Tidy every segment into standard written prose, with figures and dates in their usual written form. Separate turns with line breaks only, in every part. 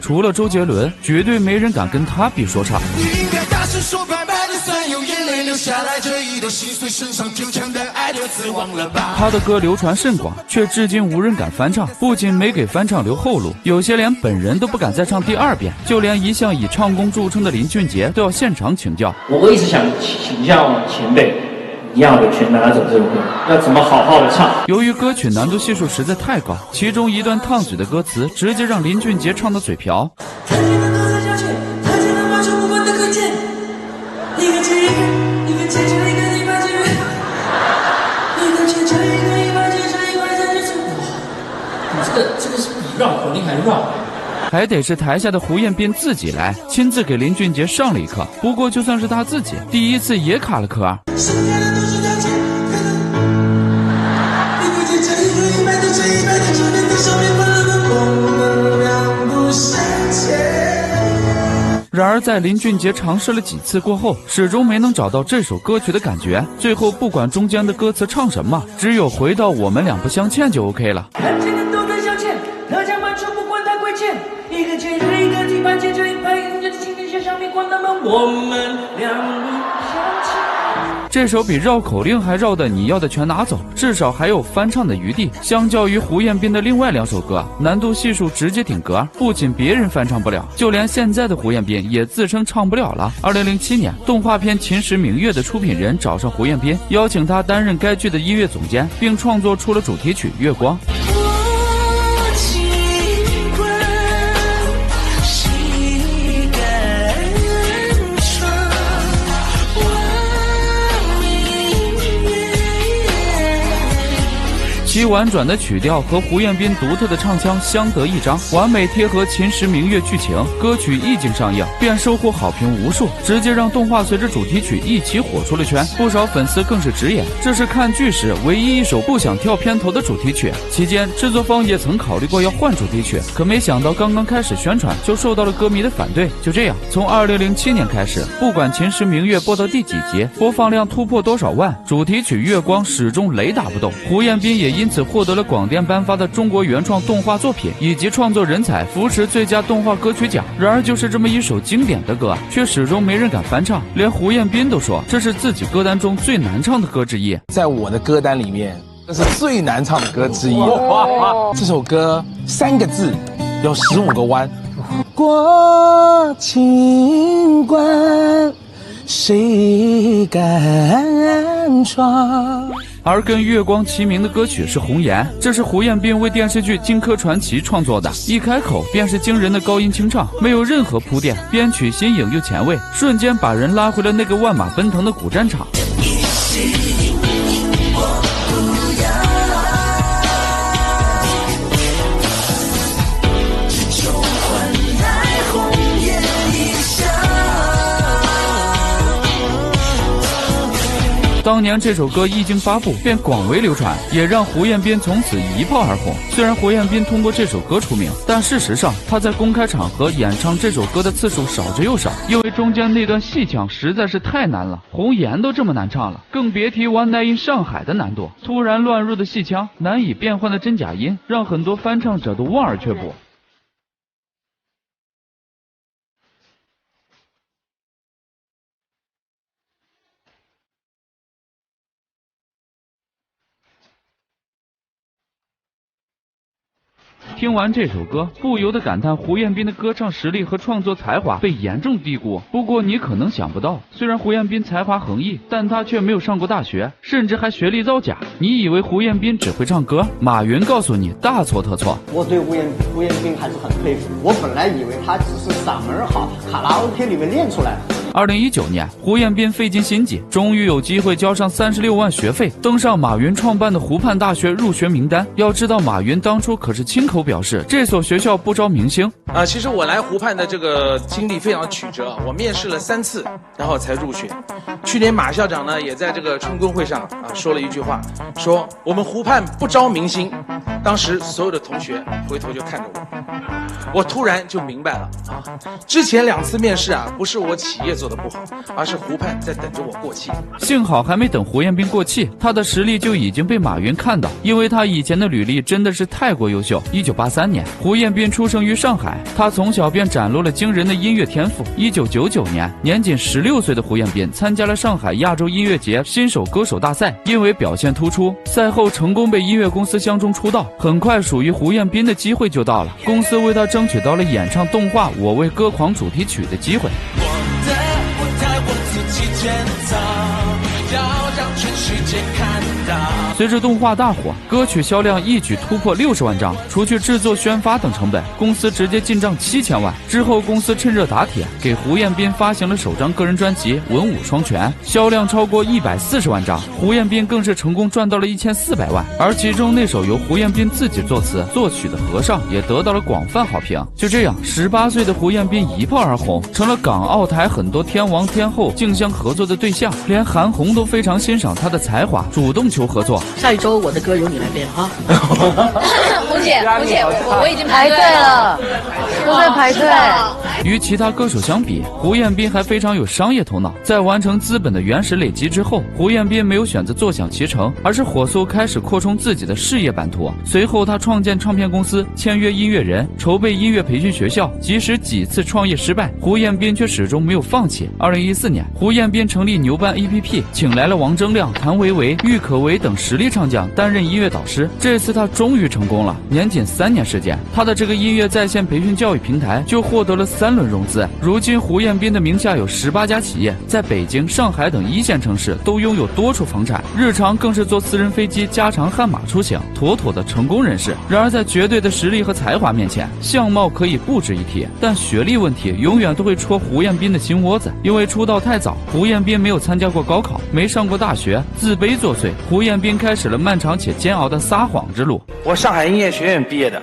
除了周杰伦，绝对没人敢跟他比说唱。
你应该大声说拜拜的酸有眼泪流下来，这一段心碎身上坚强的爱就此忘了吧。
他的歌流传甚广，却至今无人敢翻唱，不仅没给翻唱留后路，有些连本人都不敢再唱第二遍，就连一向以唱功著称的林俊杰都要现场请教。
我一直想请教前辈，一样的全拿走这首歌要怎么好好的唱。
由于歌曲难度系数实在太高，其中一段烫嘴的歌词直接让林俊杰唱得嘴瓢。
这个是比绕口令还绕。
还得是台下的胡彦斌自己来，亲自给林俊杰上了一课。不过就算是他自己，第一次也卡了壳。然而在林俊杰尝试了几次过后，始终没能找到这首歌曲的感觉。最后不管中间的歌词唱什么，只有回到我们俩不相欠就 OK 了。
看见人都在相欠，特价满处不管他贵贱，一个接着一个提盘接着一盘，人家的情人线上面关大门，我们两不相欠。
这首比绕口令还绕的你要的全拿走，至少还有翻唱的余地。相较于胡彦斌的另外2首歌，难度系数直接顶格，不仅别人翻唱不了，就连现在的胡彦斌也自称唱不了了。2007年，动画片《秦时明月》的出品人找上胡彦斌，邀请他担任该剧的音乐总监，并创作出了主题曲《月光》。其婉转的曲调和胡彦斌独特的唱腔相得益彰，完美贴合《秦时明月》剧情。歌曲一经上映便收获好评无数，直接让动画随着主题曲一起火出了圈。不少粉丝更是直言，这是看剧时唯一一首不想跳片头的主题曲。期间制作方也曾考虑过要换主题曲，可没想到刚刚开始宣传就受到了歌迷的反对。就这样，从2007年开始，不管《秦时明月》播到第几集，播放量突破多少万，主题曲《月光》始终雷打不动。胡彦斌也因此获得了广电颁发的中国原创动画作品以及创作人才扶持最佳动画歌曲奖。然而就是这么一首经典的歌，却始终没人敢翻唱，连胡彦斌都说这是自己歌单中最难唱的歌之一。
在我的歌单里面，这是最难唱的歌之一。这首歌3个字，有15个弯。过情关，谁敢闯？
而跟月光齐名的歌曲是红颜，这是胡彦斌为电视剧《荆轲传奇》创作的，一开口便是惊人的高音清唱，没有任何铺垫，编曲新颖又前卫，瞬间把人拉回了那个万马奔腾的古战场。当年这首歌一经发布便广为流传，也让胡彦斌从此一炮而红。虽然胡彦斌通过这首歌出名，但事实上他在公开场合演唱这首歌的次数少之又少，因为中间那段戏腔实在是太难了，红颜都这么难唱了，更别提 One Night in 上海的难度。突然乱入的戏腔，难以变换的真假音，让很多翻唱者都望而却步。听完这首歌，不由得感叹胡彦斌的歌唱实力和创作才华被严重低估。不过你可能想不到，虽然胡彦斌才华横溢，但他却没有上过大学，甚至还学历造假。你以为胡彦斌只会唱歌？马云告诉你，大错特错。
我对胡彦斌还是很佩服。我本来以为他只是嗓门好，卡拉 OK 里面练出来的。
2019年，胡彦斌费尽心机，终于有机会交上36万学费，登上马云创办的湖畔大学入学名单。要知道，马云当初可是亲口表示，这所学校不招明星。
其实我来湖畔的这个经历非常曲折，我面试了3次，然后才入学。去年马校长呢，也在这个春耕会上说了一句话，说我们湖畔不招明星。当时所有的同学回头就看着我突然就明白了之前2次面试不是我企业做的不好，而是湖畔在等着我过气。
幸好还没等胡彦斌过气，他的实力就已经被马云看到，因为他以前的履历真的是太过优秀。1983年，胡彦斌出生于上海，他从小便展露了惊人的音乐天赋。1999年，年仅16岁的胡彦斌参加了上海亚洲音乐节新手歌手大赛，因为表现突出，赛后成功被音乐公司相中出道。很快，属于胡彦斌的机会就到了，公司为他争取到了演唱动画《我为歌狂》主题曲的机会。
我自己建造，要让全世界看到。
随着动画大火，歌曲销量一举突破60万张，除去制作、宣发等成本，公司直接进账7000万。之后，公司趁热打铁，给胡彦斌发行了首张个人专辑《文武双全》，销量超过140万张。胡彦斌更是成功赚到了1400万，而其中那首由胡彦斌自己作词作曲的《和尚》也得到了广泛好评。就这样，18岁的胡彦斌一炮而红，成了港澳台很多天王天后竞相合作的对象，连韩红都非常欣赏他的才华，主动求合作。
下一周我的歌由你来编啊！
胡姐，我已经排队了，都在排队。
与其他歌手相比，胡彦斌还非常有商业头脑。在完成资本的原始累积之后，胡彦斌没有选择坐享其成，而是火速开始扩充自己的事业版图。随后，他创建唱片公司，签约音乐人，筹备音乐培训学校。即使几次创业失败，胡彦斌却始终没有放弃。2014年，胡彦斌成立牛班 APP， 请来了王铮亮、谭维维、郁可唯等实力唱将担任音乐导师。这次他终于成功了，年仅3年时间，他的这个音乐在线培训教育平台就获得了3轮融资。如今胡彦斌的名下有18家企业，在北京、上海等1线城市都拥有多处房产，日常更是坐私人飞机加长悍马出行，妥妥的成功人士。然而在绝对的实力和才华面前，相貌可以不值一提，但学历问题永远都会戳胡彦斌的心窝子。因为出道太早，胡彦斌没有参加过高考，没上过大学，自卑作祟，胡彦斌开始了漫长且煎熬的撒谎之路。
我上海音乐学院毕业的。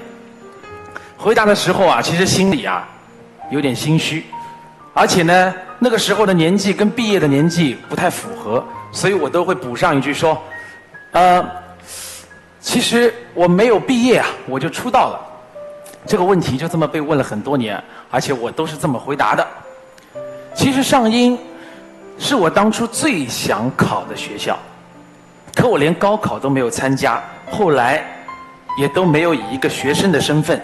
回答的时候啊，其实心里啊有点心虚，而且呢，那个时候的年纪跟毕业的年纪不太符合，所以我都会补上一句说，其实我没有毕业啊，我就出道了。这个问题就这么被问了很多年，而且我都是这么回答的。其实上音是我当初最想考的学校，可我连高考都没有参加，后来也都没有以一个学生的身份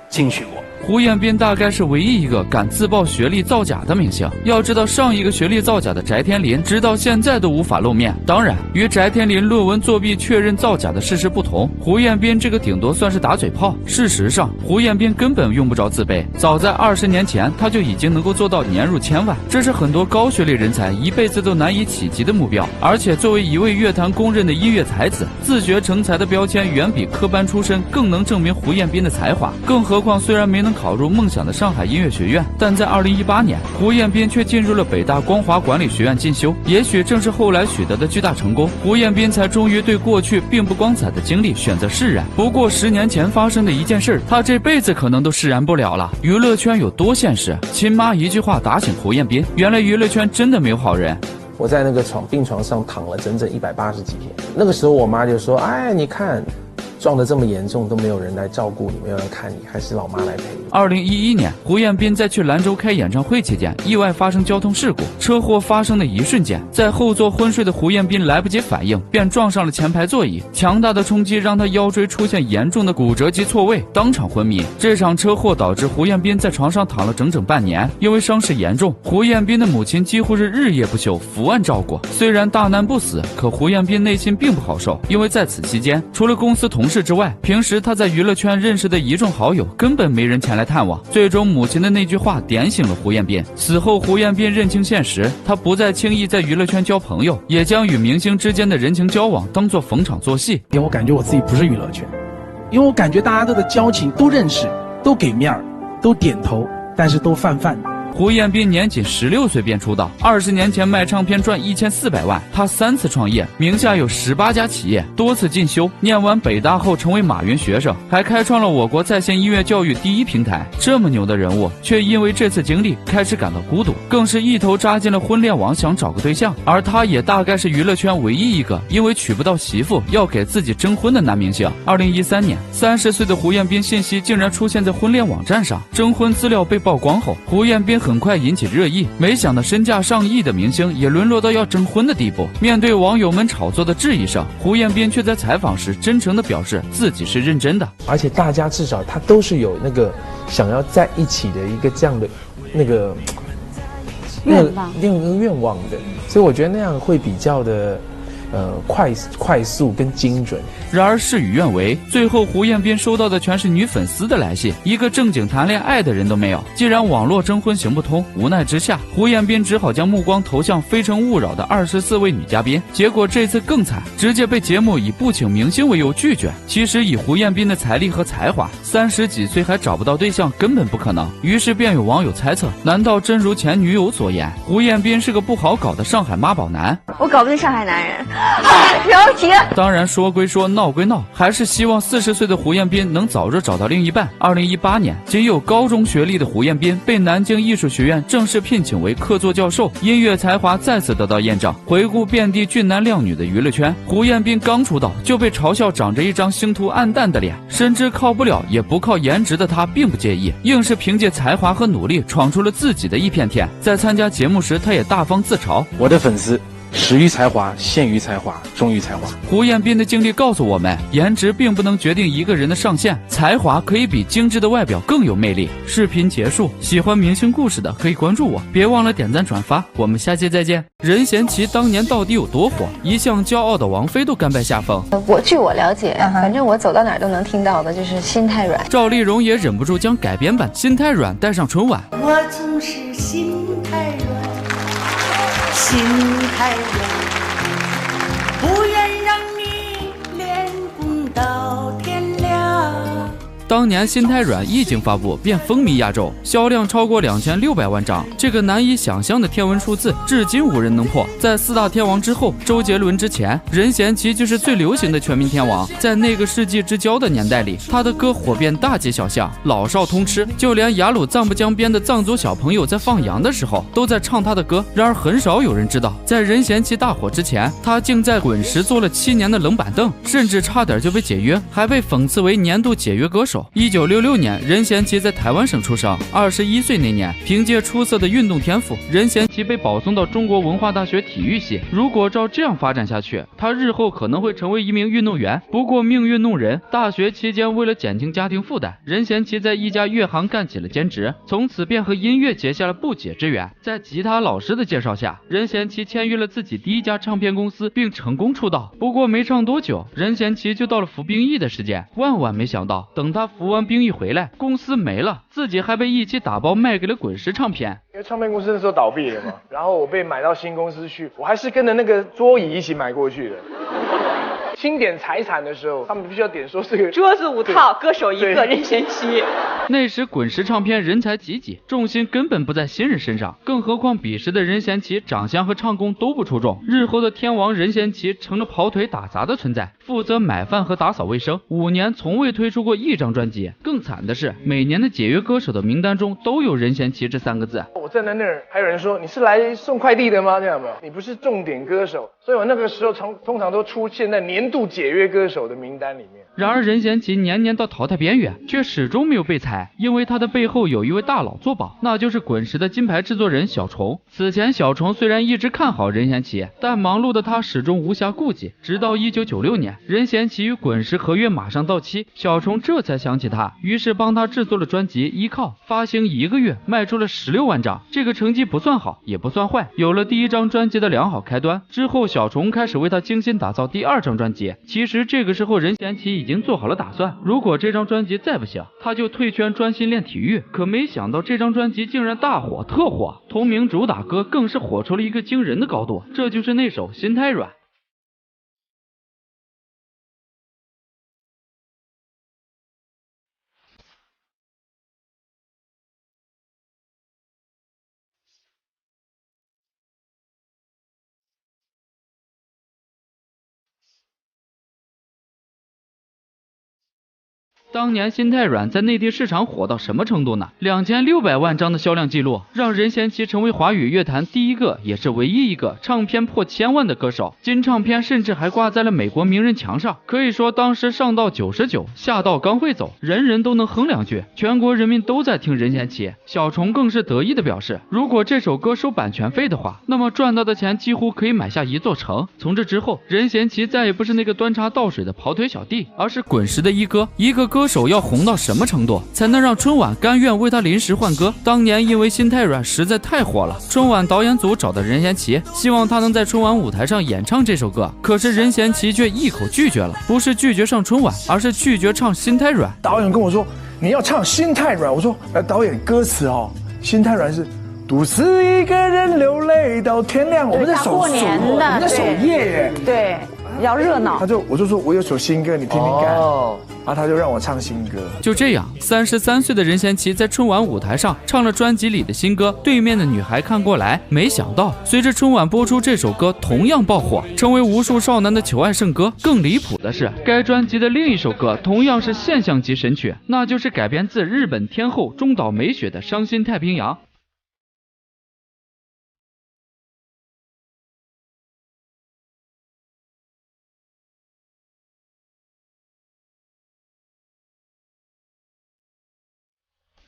进去过。
胡彦斌大概是唯一一个敢自曝学历造假的明星。要知道，上一个学历造假的翟天临，直到现在都无法露面。当然，与翟天临论文作弊确认造假的事实不同，胡彦斌这个顶多算是打嘴炮。事实上，胡彦斌根本用不着自卑。早在20年前，他就已经能够做到年入1000万，这是很多高学历人才一辈子都难以企及的目标。而且，作为一位乐坛公认的音乐才子，自学成才的标签远比科班出身更能证明胡彦斌的才华。更何况，虽然没能考入梦想的上海音乐学院，但在2018年，胡彦斌却进入了北大光华管理学院进修。也许正是后来取得的巨大成功，胡彦斌才终于对过去并不光彩的经历选择释然。不过10年前发生的一件事，他这辈子可能都释然不了了。娱乐圈有多现实？亲妈一句话打醒胡彦斌，原来娱乐圈真的没有好人。
我在那个病床上躺了整整180几天。那个时候我妈就说：“哎，你看，撞得这么严重都没有人来照顾你，没有人看你，还是老妈来陪你。”
2011年，胡彦斌在去兰州开演唱会期间，意外发生交通事故。车祸发生的一瞬间，在后座昏睡的胡彦斌来不及反应，便撞上了前排座椅。强大的冲击让他腰椎出现严重的骨折及错位，当场昏迷。这场车祸导致胡彦斌在床上躺了整整半年。因为伤势严重，胡彦斌的母亲几乎是日夜不休，伏案照顾。虽然大难不死，可胡彦斌内心并不好受，因为在此期间，除了公司同事之外，平时他在娱乐圈认识的一众好友根本没人前来探望。最终，母亲的那句话点醒了胡彦斌。死后，胡彦斌认清现实，他不再轻易在娱乐圈交朋友，也将与明星之间的人情交往当作逢场作戏。
因为我感觉我自己不是娱乐圈，因为我感觉大家都的交情都认识，都给面儿，都点头，但是都泛泛。
胡彦斌年仅16岁便出道，20年前卖唱片赚1400万。他3次创业，名下有18家企业，多次进修。念完北大后成为马云学生，还开创了我国在线音乐教育第1平台。这么牛的人物，却因为这次经历开始感到孤独，更是一头扎进了婚恋网，想找个对象。而他也大概是娱乐圈唯一一个因为娶不到媳妇要给自己征婚的男明星。2013年，30岁的胡彦斌信息竟然出现在婚恋网站上，征婚资料被曝光后，胡彦斌很快引起热议。没想到身价上亿的明星也沦落到要征婚的地步。面对网友们炒作的质疑声，胡彦斌却在采访时真诚地表示自己是认真的。
而且大家至少他都是有那个想要在一起的一个这样的那个愿望的，所以我觉得那样会比较的快速跟精准。
然而事与愿违，最后胡彦斌收到的全是女粉丝的来信，一个正经谈恋爱的人都没有。既然网络征婚行不通，无奈之下，胡彦斌只好将目光投向《非诚勿扰》的24位女嘉宾。结果这次更惨，直接被节目以不请明星为由拒绝。其实以胡彦斌的财力和才华，30几岁还找不到对象根本不可能。于是便有网友猜测，难道真如前女友所言，胡彦斌是个不好搞的上海妈宝男？
我搞不定上海男人，了解。
当然说归说，闹归闹，还是希望40岁的胡彦斌能早日找到另一半。2018年，仅有高中学历的胡彦斌被南京艺术学院正式聘请为客座教授，音乐才华再次得到验证。回顾遍地俊男靓女的娱乐圈，胡彦斌刚出道就被嘲笑长着一张星途暗淡的脸，深知靠不了也不靠颜值的他并不介意，硬是凭借才华和努力闯出了自己的一片天。在参加节目时，他也大方自嘲：
我的粉丝始于才华，陷于才华，忠于才华。
胡彦斌的经历告诉我们，颜值并不能决定一个人的上限，才华可以比精致的外表更有魅力。视频结束，喜欢明星故事的可以关注我，别忘了点赞转发，我们下期再见。任贤齐当年到底有多火？一向骄傲的王菲都甘拜下风。
据我了解，反正我走到哪儿都能听到的就是心太软。
赵丽蓉也忍不住将改编版《心太软》带上春晚。
我总是心太软，心太软，不愿让你练功到天亮。
当年《心太软》一经发布便风靡亚洲，销量超过2600万张，这个难以想象的天文数字至今无人能破。在四大天王之后，周杰伦之前，任贤齐就是最流行的全民天王。在那个世纪之交的年代里，他的歌火遍大街小巷，老少通吃，就连雅鲁藏布江边的藏族小朋友在放羊的时候都在唱他的歌。然而很少有人知道，在任贤齐大火之前，他竟在滚石坐了7年的冷板凳，甚至差点就被解约，还被讽刺为年度解约歌手。1966年，任贤齐在台湾省出生。21岁那年，凭借出色的运动天赋，任贤齐被保送到中国文化大学体育系。如果照这样发展下去，他日后可能会成为一名运动员。不过命运弄人，大学期间为了减轻家庭负担，任贤齐在一家乐行干起了兼职，从此便和音乐结下了不解之缘。在吉他老师的介绍下，任贤齐签约了自己第一家唱片公司，并成功出道。不过没唱多久，任贤齐就到了服兵役的时间。万万没想到，等他服完兵役回来，公司没了，自己还被一起打包卖给了滚石唱片。
因为唱片公司那时候倒闭了嘛，然后我被买到新公司去，我还是跟着那个桌椅一起买过去的。清点财产的时候，他们必须要点说这个
桌子5套，歌手1个，任贤齐。
那时滚石唱片人才济济，重心根本不在新人身上，更何况彼时的任贤齐长相和唱功都不出众。日后的天王任贤齐成了跑腿打杂的存在，负责买饭和打扫卫生，5年从未推出过一张专辑。更惨的是，每年的解约歌手的名单中都有任贤齐这3个字。
我站在那儿，还有人说你是来送快递的吗？这样没有，你不是重点歌手，所以我那个时候通常都出现在年度解约歌手的名单里面。
然而任贤齐年年到淘汰边缘，却始终没有被裁，因为他的背后有一位大佬作保，那就是滚石的金牌制作人小虫。此前小虫虽然一直看好任贤齐，但忙碌的他始终无暇顾及。直到1996年，任贤齐与滚石合约马上到期，小虫这才想起他，于是帮他制作了专辑《依靠》，发行1个月卖出了16万张，这个成绩不算好也不算坏。有了第1张专辑的良好开端之后，小虫开始为他精心打造第2张专辑。其实这个时候任贤齐已经做好了打算，如果这张专辑再不行，他就退圈专心练体育。可没想到这张专辑竟然大火特火，同名主打歌更是火出了一个惊人的高度，这就是那首《心太软》。当年心太软在内地市场火到什么程度呢？2600万张的销量记录，让任贤齐成为华语乐坛第一个也是唯一一个唱片破1000万的歌手。金唱片甚至还挂在了美国名人墙上，可以说当时上到99，下到刚会走，人人都能哼两句，全国人民都在听任贤齐。小虫更是得意的表示，如果这首歌收版权费的话，那么赚到的钱几乎可以买下一座城。从这之后，任贤齐再也不是那个端茶倒水的跑腿小弟，而是滚石的一哥。一个歌手要红到什么程度，才能让春晚甘愿为他临时换歌？当年因为心太软实在太火了，春晚导演组找到任贤齐，希望他能在春晚舞台上演唱这首歌，可是任贤齐却一口拒绝了，不是拒绝上春晚，而是拒绝唱心太软。
导演跟我说你要唱心太软，我说导演歌词哦，心太软是独自一个人流泪到天亮，我们在守夜，我们在守夜耶，
对，要热闹。
我就说我有首新歌，你听听看。然后他就让我唱新歌。
就这样，33岁的任贤齐在春晚舞台上唱了专辑里的新歌《对面的女孩看过来》。没想到，随着春晚播出，这首歌同样爆火，成为无数少男的求爱圣歌。更离谱的是，该专辑的另一首歌同样是现象级神曲，那就是改编自日本天后中岛美雪的《伤心太平洋》。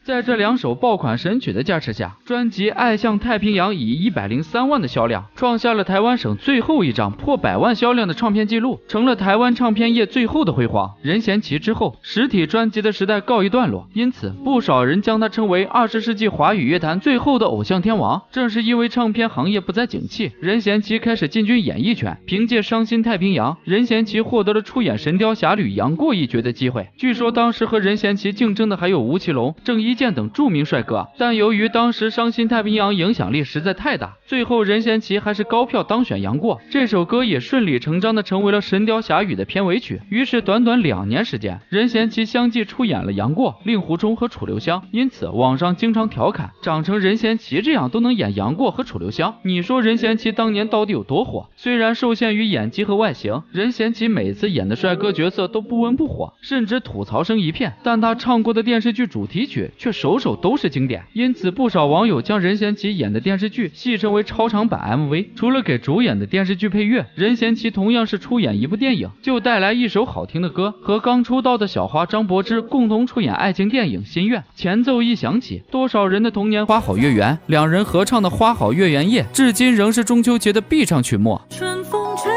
在这两首爆款神曲的加持下，专辑《爱向太平洋》以103万的销量，创下了台湾省最后一张破100万销量的唱片记录，成了台湾唱片业最后的辉煌。任贤齐之后，实体专辑的时代告一段落，因此不少人将他称为20世纪华语乐坛最后的偶像天王。正是因为唱片行业不再景气，任贤齐开始进军演艺圈，凭借《伤心太平洋》，任贤齐获得了出演《神雕侠侣》杨过一角的机会。据说当时和任贤齐竞争的还有吴奇隆、郑伊健等著名帅哥，但由于当时《伤心太平洋》影响力实在太大，最后任贤齐还是高票当选杨过，这首歌也顺理成章的成为了《神雕侠侣》的片尾曲。于是短短2年时间，任贤齐相继出演了杨过、令狐冲和楚留香，因此网上经常调侃，长成任贤齐这样都能演杨过和楚留香，你说任贤齐当年到底有多火？虽然受限于演技和外形，任贤齐每次演的帅哥角色都不温不火，甚至吐槽声一片，但他唱过的电视剧主题曲却首首都是经典，因此不少网友将任贤齐演的电视剧戏称为超长版 MV。 除了给主演的电视剧配乐，任贤齐同样是出演一部电影就带来一首好听的歌，和刚出道的小花张柏芝共同出演爱情电影《心愿》，前奏一响起，多少人的童年花好月圆，两人合唱的花好月圆夜至今仍是中秋节的必唱曲目。
春风吹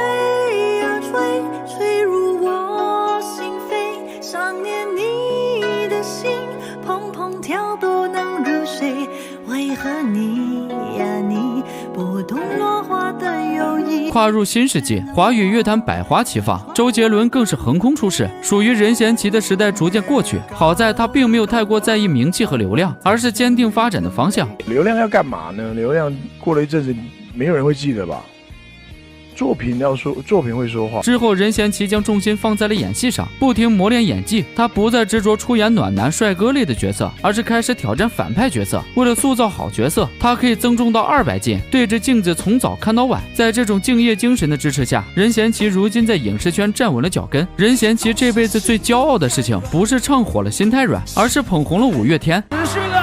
呀吹，吹入我心扉，想念你的心怦怦跳不能入睡，为何你呀你不懂落花的忧郁。
跨入新世纪，华语乐坛百花齐放，周杰伦更是横空出世，属于任贤齐的时代逐渐过去。好在他并没有太过在意名气和流量，而是坚定发展的方向。
流量要干嘛呢？流量过了一阵子没有人会记得吧，作品会说话。
之后任贤齐将重心放在了演戏上，不停磨练演技。他不再执着出演暖男帅哥类的角色，而是开始挑战反派角色。为了塑造好角色，他可以增重到200斤，对着镜子从早看到晚。在这种敬业精神的支持下，任贤齐如今在影视圈站稳了脚跟。任贤齐这辈子最骄傲的事情，不是唱火了心太软，而是捧红了五月天。
持续了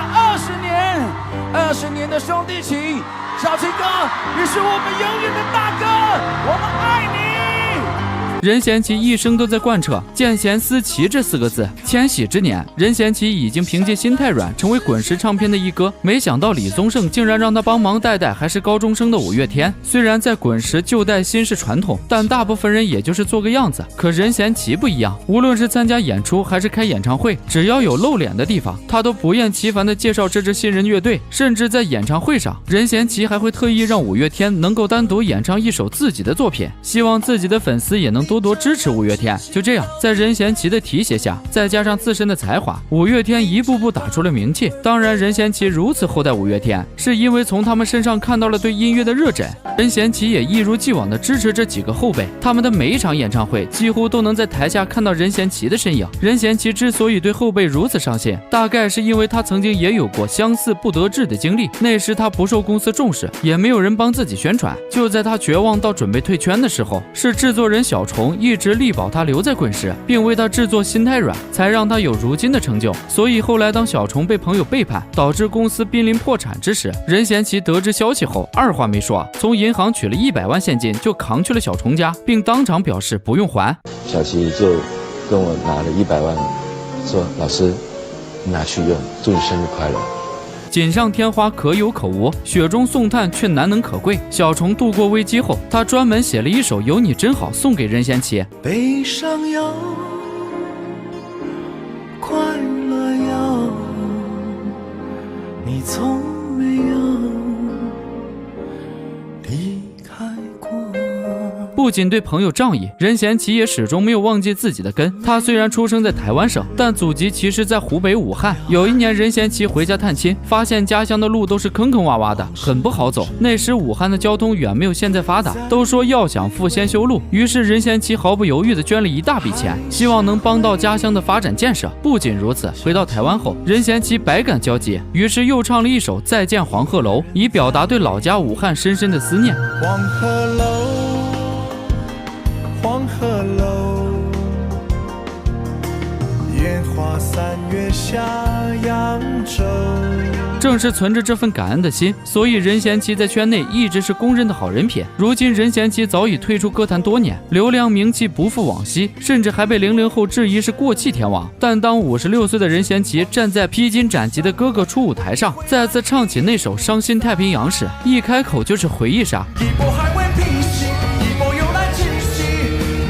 20年的兄弟情，小情歌，你是我们永远的大哥，我们爱你。
任贤齐一生都在贯彻见贤思齐这4个字。千禧之年，任贤齐已经凭借心太软成为滚石唱片的一哥，没想到李宗盛竟然让他帮忙带还是高中生的五月天。虽然在滚石旧带新是传统，但大部分人也就是做个样子。可任贤齐不一样，无论是参加演出还是开演唱会，只要有露脸的地方，他都不厌其烦地介绍这支新人乐队。甚至在演唱会上，任贤齐还会特意让五月天能够单独演唱一首自己的作品，希望自己的粉丝也能多多支持五月天。就这样，在任贤齐的提携下，再加上自身的才华，五月天一步步打出了名气。当然，任贤齐如此厚待五月天，是因为从他们身上看到了对音乐的热忱。任贤齐也一如既往地支持这几个后辈，他们的每一场演唱会几乎都能在台下看到任贤齐的身影。任贤齐之所以对后辈如此上心，大概是因为他曾经也有过相似不得志的经历。那时他不受公司重视，也没有人帮自己宣传。就在他绝望到准备退圈的时候，是制作人小虫从一直力保他留在滚石，并为他制作心太软，才让他有如今的成就。所以后来当小虫被朋友背叛，导致公司濒临破产之时，任贤齐得知消息后，二话没说，从银行取了100万现金就扛去了小虫家，并当场表示不用还。
小齐就跟我拿了100万，说老师，你拿去用，祝你生日快乐。
锦上添花可有可无，雪中送炭却难能可贵。小虫度过危机后，他专门写了一首《有你真好》送给任贤齐。
悲伤有，快乐有，你从没有离开过。
不仅对朋友仗义，任贤齐也始终没有忘记自己的根。他虽然出生在台湾省，但祖籍其实在湖北武汉。有一年，任贤齐回家探亲，发现家乡的路都是坑坑洼洼的，很不好走。那时武汉的交通远没有现在发达，都说要想富先修路。于是任贤齐毫不犹豫地捐了一大笔钱，希望能帮到家乡的发展建设。不仅如此，回到台湾后，任贤齐百感交集，于是又唱了一首《再见黄鹤楼》，以表达对老家武汉深深的思念。
黄鹤楼，黄鹤楼，烟花3月下扬州。
正是存着这份感恩的心，所以任贤齐在圈内一直是公认的好人品。如今任贤齐早已退出歌坛多年，流量名气不复往昔，甚至还被00后质疑是过气天王。但当56岁的任贤齐站在披荆斩棘的哥哥出舞台上，再次唱起那首《伤心太平洋》时，一开口就是回忆杀。
一波还未平息，一波又来侵袭，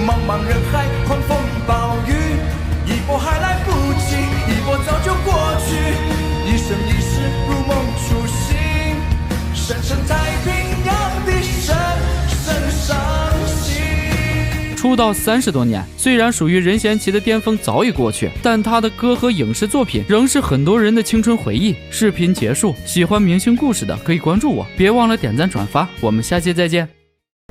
茫茫人海，狂风暴雨，一波还来不及，一波早就过去，一生一世如梦初醒，深深太平洋的深深伤心。
出道30多年，虽然属于任贤齐的巅峰早已过去，但他的歌和影视作品仍是很多人的青春回忆。视频结束，喜欢明星故事的可以关注我，别忘了点赞转发，我们下期再见。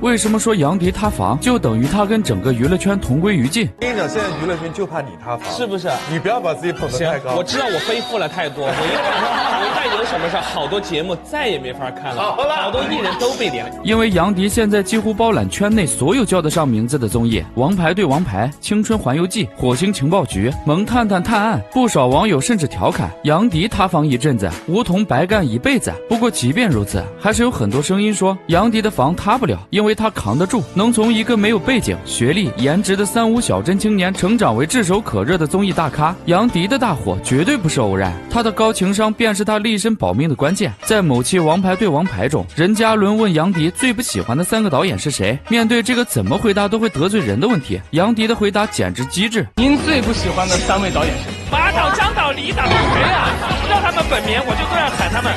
为什么说杨迪塌房就等于他跟整个娱乐圈同归于尽？
跟你讲，现在娱乐圈就怕你塌房，
是不是？
你不要把自己捧得太高。
我知道我背负了太多，我一旦有什么事，好多节目再也没法看了，好多艺人都被连。
因为杨迪现在几乎包揽圈内所有叫得上名字的综艺，《王牌对王牌》、《青春环游记》、《火星情报局》、《萌探探探案》。不少网友甚至调侃杨迪塌房一阵子，梧桐白干一辈子。不过即便如此，还是有很多声音说杨迪的房塌不了，因为他扛得住，能从一个没有背景、学历、颜值的3无小镇青年成长为炙手可热的综艺大咖。杨迪的大火绝对不是偶然，他的高情商便是他立身保命的关键。在某期《王牌对王牌》中，任嘉伦问杨迪最不喜欢的3个导演是谁。面对这个怎么回答都会得罪人的问题，杨迪的回答简直机智。
您最不喜欢的3位导演是？马导、张导、李导，谁啊？让他们本名，我就这样喊他们。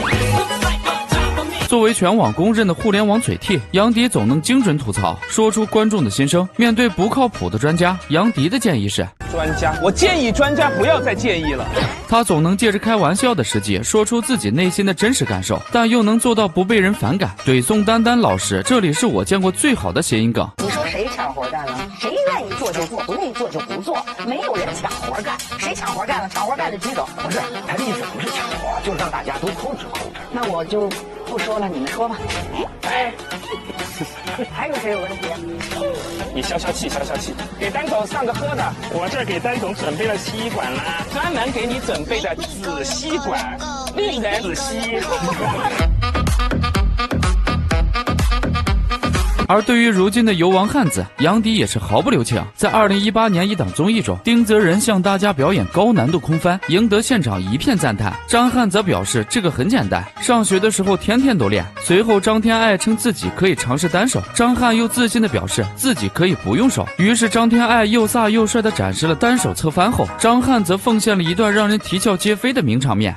作为全网公认的互联网嘴替，杨迪总能精准吐槽，说出观众的心声。面对不靠谱的专家，杨迪的建议是：
专家，我建议专家不要再建议了。
他总能借着开玩笑的时机说出自己内心的真实感受，但又能做到不被人反感。怼宋丹丹老师，这里是我见过最好的谐音梗。
你说谁抢活干了？谁愿意做就做，不愿意做就不做，没有人抢活干。谁抢活干了？抢活干的举手。不是，他的意思不是抢活，就是让大家都控制。那我就不说了，你们说吧。哎，还有谁有问题？
你消消气，消消气。给丹总上个喝的，我这儿给丹总准备了吸管啦，专门给你准备的紫吸管，令人仔细。
而对于如今的游王汉子，杨迪也是毫不留情。在2018年一档综艺中，丁泽仁向大家表演高难度空翻，赢得现场一片赞叹。张翰则表示这个很简单，上学的时候天天都练。随后张天爱称自己可以尝试单手，张翰又自信地表示自己可以不用手。于是张天爱又飒又帅地展示了单手侧翻后，张翰则奉献了一段让人啼笑皆非的名场面。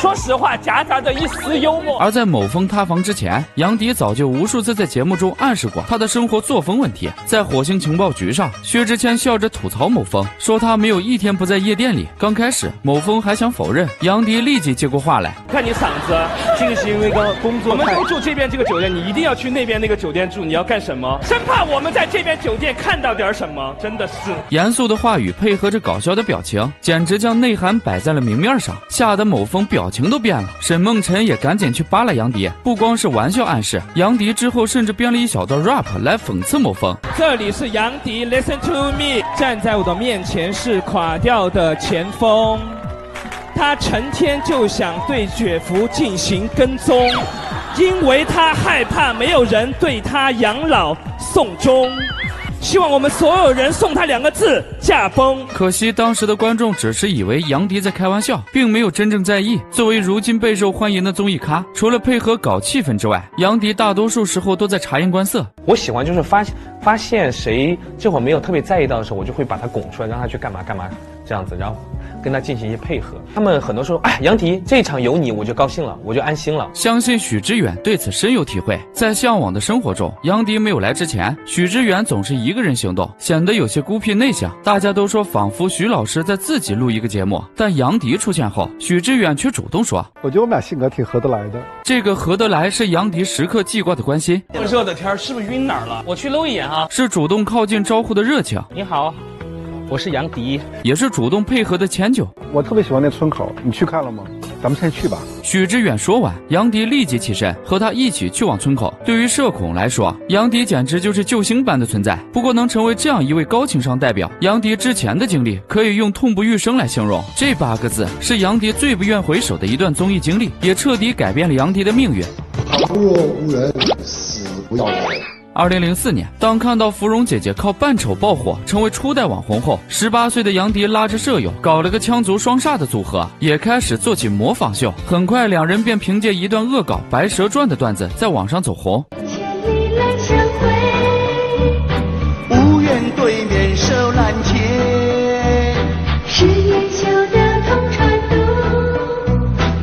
说实话，夹杂着一丝幽默。
而在某峰塌房之前，杨迪早就无数次在节目中暗示过他的生活作风问题。在火星情报局上，薛之谦笑着吐槽某峰，说他没有一天不在夜店里。刚开始，某峰还想否认，杨迪立即接过话来：
看你嗓子，这个是因为工作。我们都住这边这个酒店，你一定要去那边那个酒店住，你要干什么？生怕我们在这边酒店看到点什么，真的是。
严肃的话语配合着搞笑的表情，简直将内涵摆在了明面上，吓得某峰表情都变了。沈梦辰也赶紧去扒拉杨迪，不光是玩笑暗示，杨迪之后甚至编了一小段 rap 来讽刺某峰。
这里是杨迪 ，Listen to me， 站在我的面前是垮掉的前锋，他成天就想对卷福进行跟踪，因为他害怕没有人对他养老送终。希望我们所有人送他2个字：驾崩。
可惜当时的观众只是以为杨迪在开玩笑，并没有真正在意。作为如今备受欢迎的综艺咖，除了配合搞气氛之外，杨迪大多数时候都在察言观色。
我喜欢就是发现谁这会儿没有特别在意到的时候，我就会把他拱出来，让他去干嘛干嘛这样子，然后跟他进行一些配合。他们很多时候，哎，杨迪这一场有你，我就高兴了，我就安心了。
相信许知远对此深有体会。在《向往的生活》中，杨迪没有来之前，许知远总是一个人行动，显得有些孤僻内向。大家都说仿佛许老师在自己录一个节目，但杨迪出现后，许知远却主动说：“
我觉得我们俩性格挺合得来的。”
这个合得来是杨迪时刻记挂的关心。
这么热的天是不是晕哪儿了？我去搂一眼啊。
是主动靠近招呼的热情。
你好。我是杨迪，
也是主动配合的迁就。
我特别喜欢那村口，你去看了吗？咱们先去吧。
许知远说完，杨迪立即起身，和他一起去往村口。对于社恐来说，杨迪简直就是救星般的存在。不过能成为这样一位高情商代表，杨迪之前的经历可以用痛不欲生来形容。这8个字是杨迪最不愿回首的一段综艺经历，也彻底改变了杨迪的命运。
若无人，死不要人。
2004年，当看到芙蓉姐姐靠扮丑爆火，成为初代网红后，18岁的杨迪拉着舍友搞了个羌族双煞的组合，也开始做起模仿秀。很快，2人便凭借一段恶搞《白蛇传》的段子在网上走红。
无缘对面手拦截，是烟修的同船渡，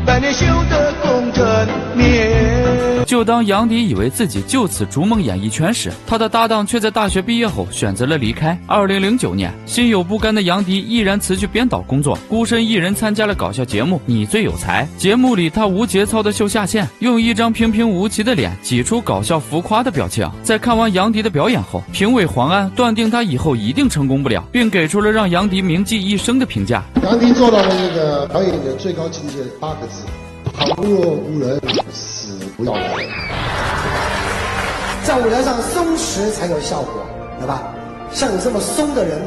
百年修得共枕眠。
就当杨迪以为自己就此逐梦演艺圈时，他的搭档却在大学毕业后选择了离开。2009年，心有不甘的杨迪毅然辞去编导工作，孤身一人参加了搞笑节目《你最有才》。节目里，他无节操的秀下限，用一张平平无奇的脸挤出搞笑浮夸的表情。在看完杨迪的表演后，评委黄安断定他以后一定成功不了，并给出了让杨迪铭记一生的评价。
杨迪做到了这个表演的最高境界8个字：旁若无人，死不要人。
在舞台上松弛才有效果，对吧？像你这么松的人，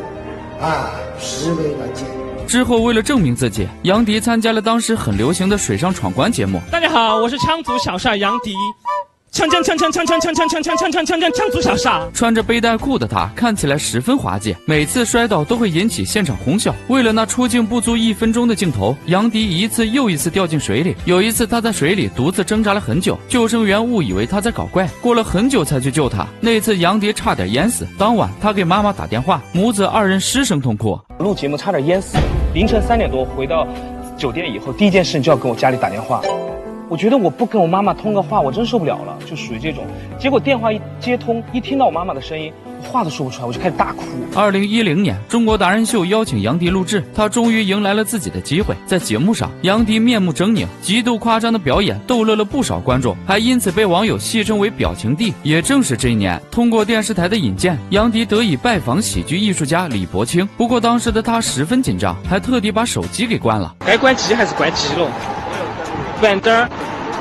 实为难见。
之后，为了证明自己，杨迪参加了当时很流行的水上闯关节目。
大家好，我是羌族小帅杨迪。羌族小煞。
穿着背带裤的他看起来十分滑稽，每次摔倒都会引起现场哄笑。为了那出镜不足1分钟的镜头，杨迪一次又一次掉进水里。有一次他在水里独自挣扎了很久，救生员误以为他在搞怪，过了很久才去救他。那次杨迪差点淹死。当晚他给妈妈打电话，母子2人失声痛哭。
录节目差点淹死，凌晨3点多回到酒店以后，第一件事就要跟我家里打电话。我觉得我不跟我妈妈通个话，我真受不了了，就属于这种。结果电话一接通，一听到我妈妈的声音，我话都说不出来，我就开始大哭。
2010年，中国达人秀邀请杨迪录制，他终于迎来了自己的机会。在节目上，杨迪面目狰狞，极度夸张的表演逗乐了不少观众，还因此被网友戏称为表情帝。也正是这一年，通过电视台的引荐，杨迪得以拜访喜剧艺术家李伯清。不过当时的他十分紧张，还特地把手机给关了。
该关机还是关机了？关灯儿。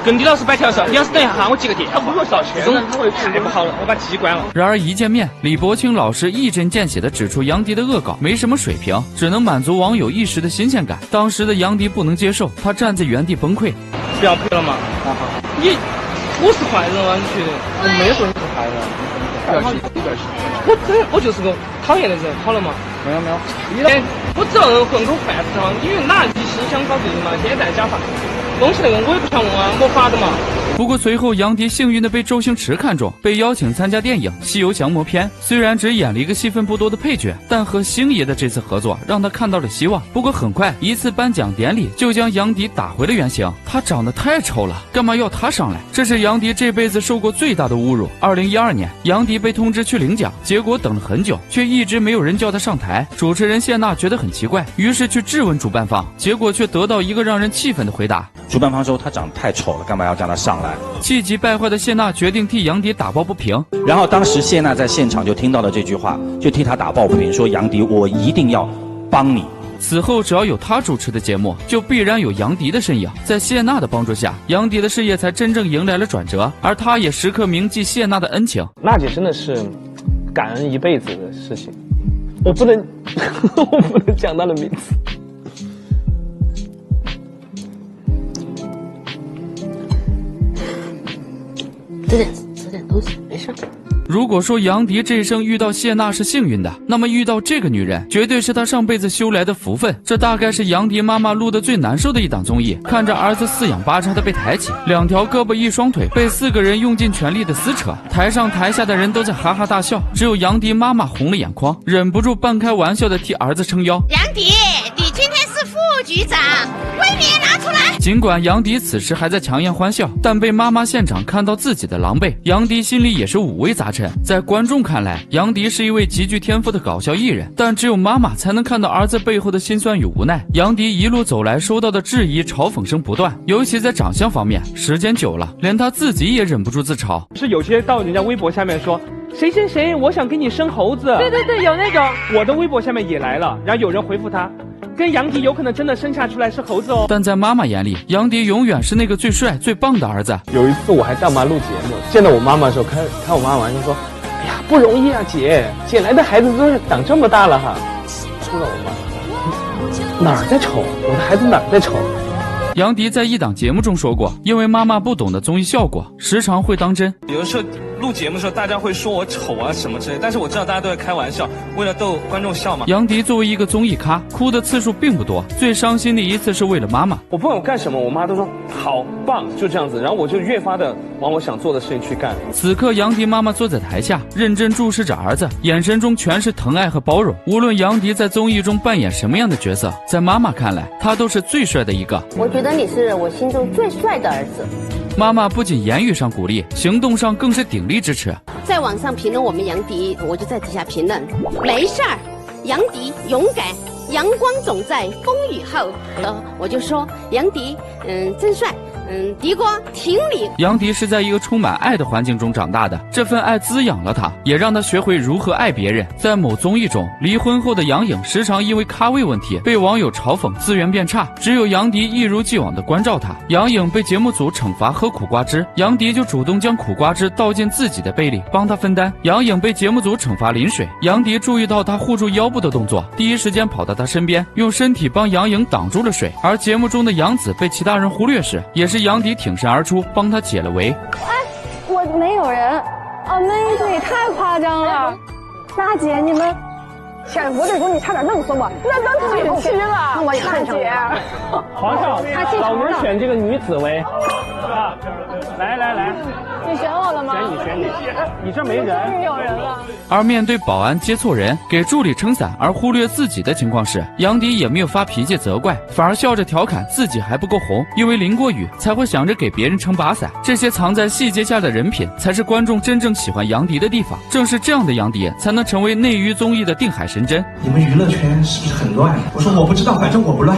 跟李老师摆条手，李老师等一下哈，我接个电话。不用道歉，这种太不好了，我把机关了。
然而一见面，李伯清老师一针见血地指出杨迪的恶搞没什么水平，只能满足网友一时的新鲜感。当时的杨迪不能接受，他站在原地崩溃。
不要赔了嘛！我是坏人啊？你觉得？我没有说你是坏人。我就是个讨厌的人，好了吗？没有。我只要能混口饭吃嘛，因为哪一心想搞这个嘛？现在讲法。东西那个我也不想问啊，没法的嘛。
不过随后杨迪幸运的被周星驰看中，被邀请参加电影《西游降魔篇》。虽然只演了一个戏份不多的配角，但和星爷的这次合作让他看到了希望。不过很快一次颁奖典礼就将杨迪打回了原形，他长得太丑了，干嘛要他上来？这是杨迪这辈子受过最大的侮辱。2012年，杨迪被通知去领奖，结果等了很久，却一直没有人叫他上台。主持人谢娜觉得很奇怪，于是去质问主办方，结果却得到一个让人气愤的回答。
主办方说他长得太丑了，干嘛要叫他上来？
气急败坏的谢娜决定替杨迪打抱不平。
然后当时谢娜在现场就听到了这句话，就替他打抱不平，说杨迪，我一定要帮你
此后只要有他主持的节目，就必然有杨迪的身影。在谢娜的帮助下，杨迪的事业才真正迎来了转折，而他也时刻铭记谢娜的恩情。
娜姐真的是感恩一辈子的事情，我不能讲她的名字。
吃点东西，没事。
如果说杨迪这一生遇到谢娜是幸运的，那么遇到这个女人绝对是他上辈子修来的福分。这大概是杨迪妈妈录得最难受的一档综艺，看着儿子四仰八叉的被抬起，2条胳膊1双腿被4个人用尽全力的撕扯，台上台下的人都在哈哈大笑，只有杨迪妈妈红了眼眶，忍不住半开玩笑的替儿子撑腰。
杨迪，你今天是副局长，威廉拿出来。
尽管杨迪此时还在强颜欢笑，但被妈妈现场看到自己的狼狈，杨迪心里也是五味杂陈。在观众看来，杨迪是一位极具天赋的搞笑艺人，但只有妈妈才能看到儿子背后的辛酸与无奈。杨迪一路走来收到的质疑嘲讽声不断，尤其在长相方面，时间久了连他自己也忍不住自嘲。
是有些到人家微博下面说谁谁谁我想给你生猴子，
对，有那种。
我的微博下面也来了，然后有人回复他跟杨迪有可能真的生下出来是猴子哦。
但在妈妈眼里，杨迪永远是那个最帅最棒的儿子。
有一次我还带我妈录节目，见到我妈妈的时候看我妈玩就说，哎呀不容易啊姐来的孩子都是长这么大了哈。说了我妈哪儿在丑，我的孩子哪儿在丑。
杨迪在一档节目中说过，因为妈妈不懂得综艺效果，时常会当真。
有的时候录节目的时候，大家会说我丑啊什么之类，但是我知道大家都在开玩笑，为了逗观众笑嘛。
杨迪作为一个综艺咖，哭的次数并不多，最伤心的一次是为了妈妈。
我不管我干什么，我妈都说好棒，就这样子，然后我就越发的往我想做的事情去干。
此刻，杨迪妈妈坐在台下，认真注视着儿子，眼神中全是疼爱和包容。无论杨迪在综艺中扮演什么样的角色，在妈妈看来，他都是最帅的一个。
我觉得你是我心中最帅的儿子。
妈妈不仅言语上鼓励，行动上更是鼎力支持。
在网上评论我们杨迪，我就在底下评论，没事儿，杨迪勇敢，阳光总在风雨后。我就说杨迪，真帅。迪哥挺你。
杨迪是在一个充满爱的环境中长大的，这份爱滋养了他，也让他学会如何爱别人。在某综艺中，离婚后的杨颖时常因为咖位问题被网友嘲讽，资源变差，只有杨迪一如既往的关照他。杨颖被节目组惩罚喝苦瓜汁，杨迪就主动将苦瓜汁倒进自己的杯里帮他分担。杨颖被节目组惩罚淋水，杨迪注意到他护住腰部的动作，第一时间跑到他身边，用身体帮杨颖挡住了水。而节目中的杨紫被其他人忽略时，也是杨迪挺身而出帮他解了围。
我没有人啊，妹子也太夸张了。娜姐，你们
潜伏这种你差点弄死我，那都退区了，我也看上了。
皇上，老奴选这个女子为。来，
你选我了吗？
选你，你这没人。
终于有人了。
而面对保安接错人、给助理撑伞而忽略自己的情况时，杨迪也没有发脾气责怪，反而笑着调侃自己还不够红，因为淋过雨才会想着给别人撑把伞。这些藏在细节下的人品，才是观众真正喜欢杨迪的地方。正是这样的杨迪，才能成为内娱综艺的定海神针。
你们娱乐圈是不是很乱？我说我不知道，反正我不乱。